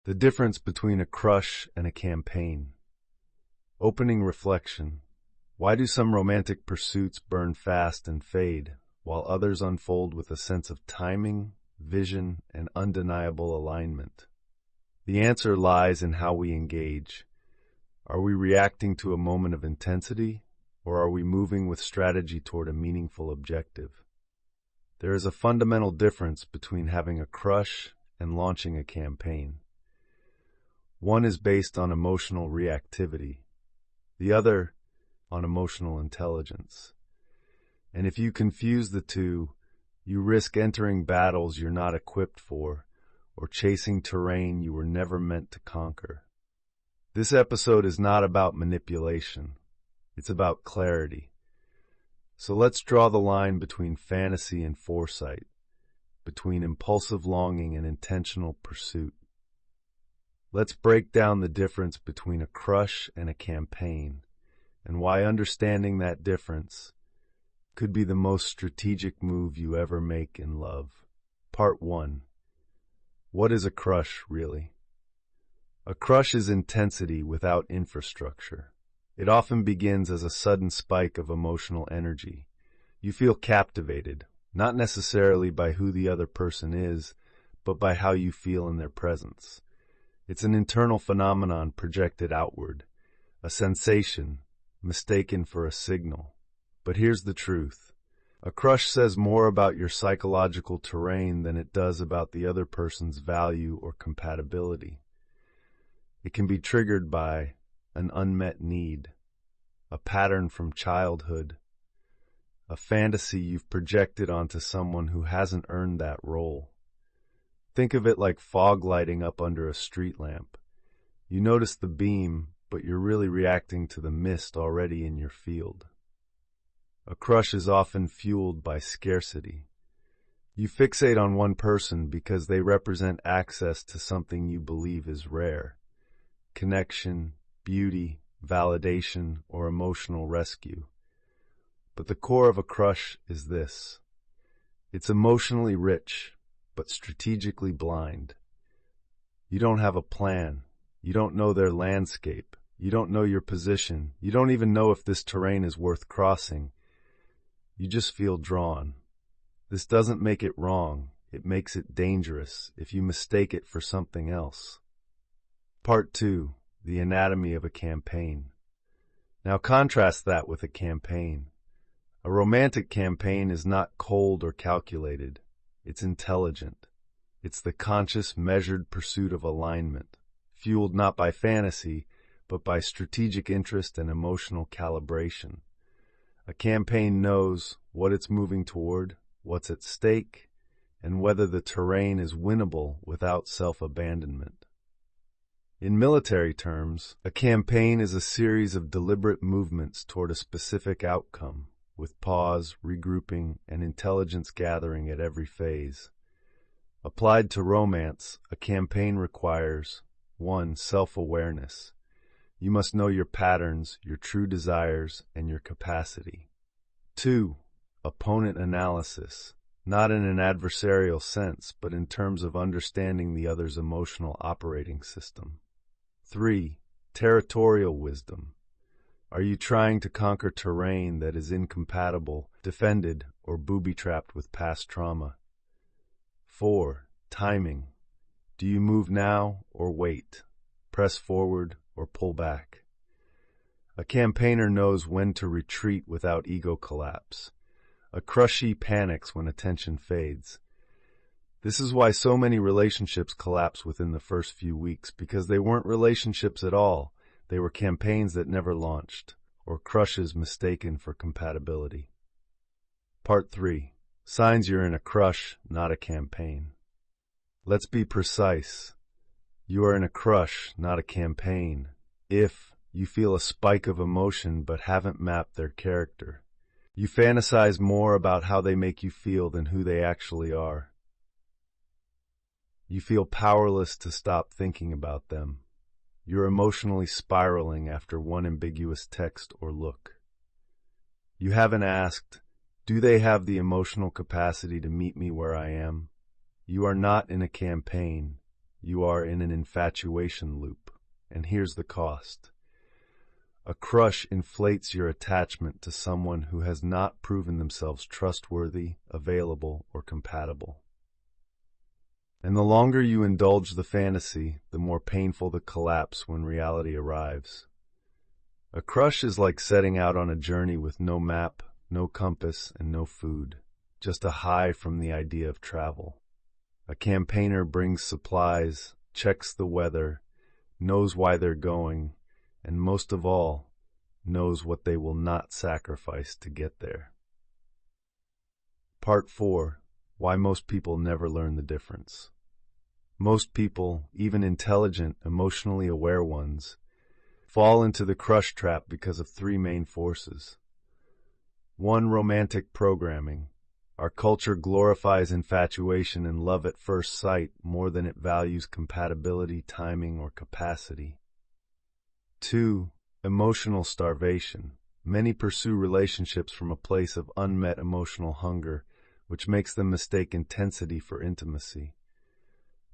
The difference between a crush and a campaign. Opening reflection. Why do some romantic pursuits burn fast and fade, while others unfold with a sense of timing, vision, and undeniable alignment? The answer lies in how we engage. Are we reacting to a moment of intensity, or are we moving with strategy toward a meaningful objective? There is a fundamental difference between having a crush and launching a campaign. One is based on emotional reactivity, the other on emotional intelligence. And if you confuse the two, you risk entering battles you're not equipped for, or chasing terrain you were never meant to conquer. This episode is not about manipulation, it's about clarity. So let's draw the line between fantasy and foresight, between impulsive longing and intentional pursuit. Let's break down the difference between a crush and a campaign, and why understanding that difference could be the most strategic move you ever make in love. Part 1. What is a crush, really? A crush is intensity without infrastructure. It often begins as a sudden spike of emotional energy. You feel captivated, not necessarily by who the other person is, but by how you feel in their presence. It's an internal phenomenon projected outward, a sensation mistaken for a signal. But here's the truth. A crush says more about your psychological terrain than it does about the other person's value or compatibility. It can be triggered by an unmet need, a pattern from childhood, a fantasy you've projected onto someone who hasn't earned that role. Think of it like fog lighting up under a street lamp. You notice the beam, but you're really reacting to the mist already in your field. A crush is often fueled by scarcity. You fixate on one person because they represent access to something you believe is rare. Connection, beauty, validation, or emotional rescue. But the core of a crush is this. It's emotionally rich, but strategically blind. You don't have a plan. You don't know their landscape. You don't know your position. You don't even know if this terrain is worth crossing. You just feel drawn. This doesn't make it wrong. It makes it dangerous if you mistake it for something else. Part 2. The anatomy of a campaign. Now contrast that with a campaign. A romantic campaign is not cold or calculated. It's intelligent. It's the conscious, measured pursuit of alignment, fueled not by fantasy, but by strategic interest and emotional calibration. A campaign knows what it's moving toward, what's at stake, and whether the terrain is winnable without self-abandonment. In military terms, a campaign is a series of deliberate movements toward a specific outcome, with pause, regrouping, and intelligence gathering at every phase. Applied to romance, a campaign requires 1. Self-awareness. You must know your patterns, your true desires, and your capacity. 2. Opponent analysis. Not in an adversarial sense, but in terms of understanding the other's emotional operating system. 3. Territorial wisdom. Are you trying to conquer terrain that is incompatible, defended, or booby-trapped with past trauma? 4. Timing. Do you move now or wait? Press forward or pull back? A campaigner knows when to retreat without ego collapse. A crushee panics when attention fades. This is why so many relationships collapse within the first few weeks, because they weren't relationships at all. They were campaigns that never launched, or crushes mistaken for compatibility. Part 3. Signs you're in a crush, not a campaign. Let's be precise. You are in a crush, not a campaign, if you feel a spike of emotion but haven't mapped their character. You fantasize more about how they make you feel than who they actually are. You feel powerless to stop thinking about them. You're emotionally spiraling after one ambiguous text or look. You haven't asked, do they have the emotional capacity to meet me where I am? You are not in a campaign. you are in an infatuation loop. And here's the cost. A crush inflates your attachment to someone who has not proven themselves trustworthy, available, or compatible. And the longer you indulge the fantasy, the more painful the collapse when reality arrives. A crush is like setting out on a journey with no map, no compass, and no food, just a high from the idea of travel. A campaigner brings supplies, checks the weather, knows why they're going, and most of all, knows what they will not sacrifice to get there. Part 4. Why most people never learn the difference. Most people, even intelligent, emotionally aware ones, fall into the crush trap because of three main forces. 1. Romantic programming. Our culture glorifies infatuation and love at first sight more than it values compatibility, timing, or capacity. 2. Emotional starvation. Many pursue relationships from a place of unmet emotional hunger, which makes them mistake intensity for intimacy.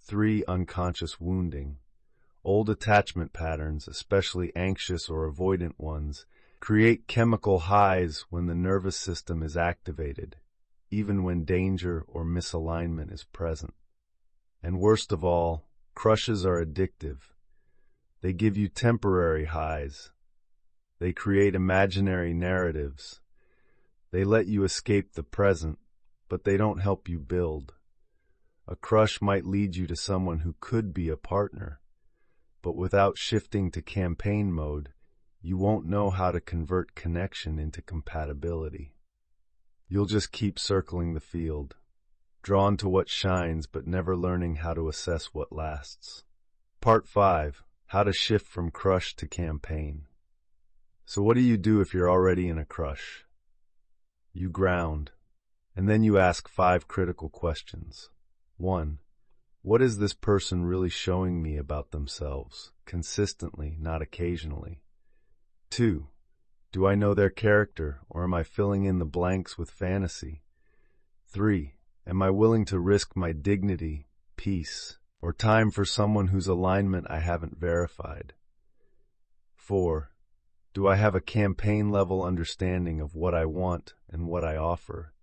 3. Unconscious wounding. Old attachment patterns, especially anxious or avoidant ones, create chemical highs when the nervous system is activated, even when danger or misalignment is present. And worst of all, crushes are addictive. They give you temporary highs. They create imaginary narratives. They let you escape the present, but they don't help you build. A crush might lead you to someone who could be a partner, but without shifting to campaign mode, you won't know how to convert connection into compatibility. You'll just keep circling the field, drawn to what shines but never learning how to assess what lasts. Part 5. How to shift from crush to campaign. So what do you do if you're already in a crush? You ground, and then you ask 5 critical questions. 1. What is this person really showing me about themselves, consistently, not occasionally? 2. Do I know their character, or am I filling in the blanks with fantasy? 3. Am I willing to risk my dignity, peace, or time for someone whose alignment I haven't verified? 4. Do I have a campaign-level understanding of what I want and what I offer?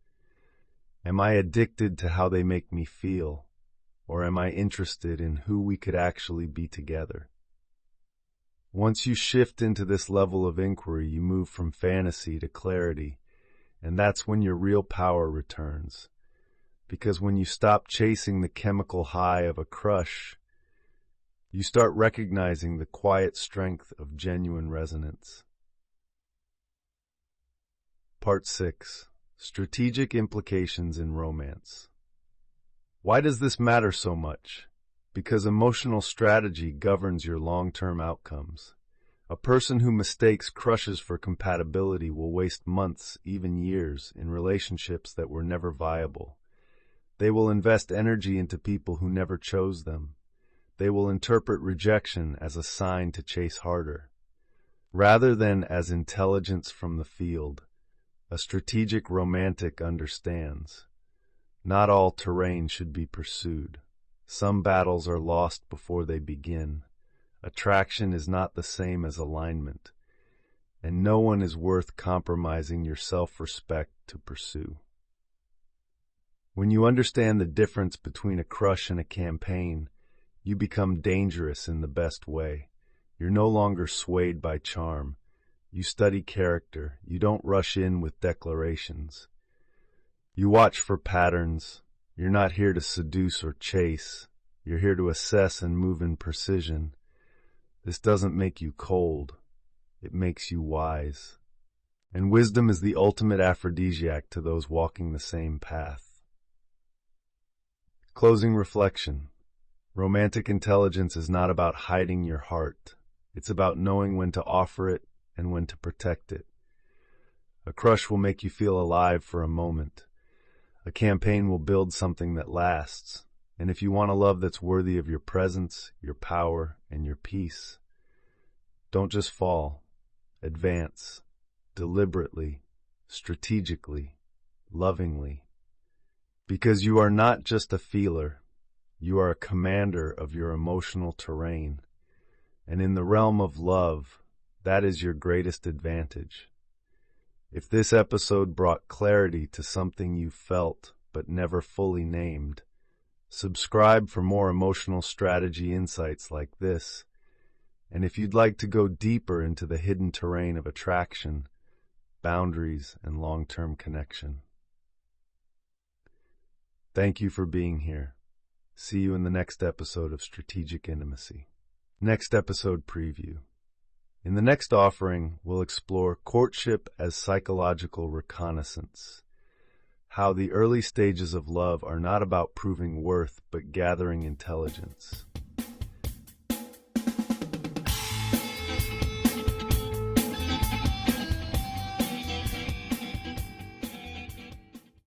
Am I addicted to how they make me feel, or am I interested in who we could actually be together? Once you shift into this level of inquiry, you move from fantasy to clarity, and that's when your real power returns. Because when you stop chasing the chemical high of a crush, you start recognizing the quiet strength of genuine resonance. Part 6. Strategic implications in romance. Why does this matter so much? Because emotional strategy governs your long-term outcomes. A person who mistakes crushes for compatibility will waste months, even years, in relationships that were never viable. They will invest energy into people who never chose them. They will interpret rejection as a sign to chase harder. Rather than as intelligence from the field, a strategic romantic understands. Not all terrain should be pursued. Some battles are lost before they begin. Attraction is not the same as alignment, and no one is worth compromising your self-respect to pursue. When you understand the difference between a crush and a campaign, you become dangerous in the best way. You're no longer swayed by charm. You study character. You don't rush in with declarations. You watch for patterns. You're not here to seduce or chase. You're here to assess and move in precision. This doesn't make you cold. It makes you wise. And wisdom is the ultimate aphrodisiac to those walking the same path. Closing reflection. Romantic intelligence is not about hiding your heart. It's about knowing when to offer it and when to protect it. A crush will make you feel alive for a moment. A campaign will build something that lasts. And if you want a love that's worthy of your presence, your power, and your peace, don't just fall. Advance. Deliberately, strategically, lovingly. Because you are not just a feeler. You are a commander of your emotional terrain, and in the realm of love, that is your greatest advantage. If this episode brought clarity to something you felt but never fully named, subscribe for more emotional strategy insights like this. And if you'd like to go deeper into the hidden terrain of attraction, boundaries, and long-term connection. Thank you for being here. See you in the next episode of Strategic Intimacy. Next episode preview. In the next offering, we'll explore courtship as psychological reconnaissance, how the early stages of love are not about proving worth, but gathering intelligence.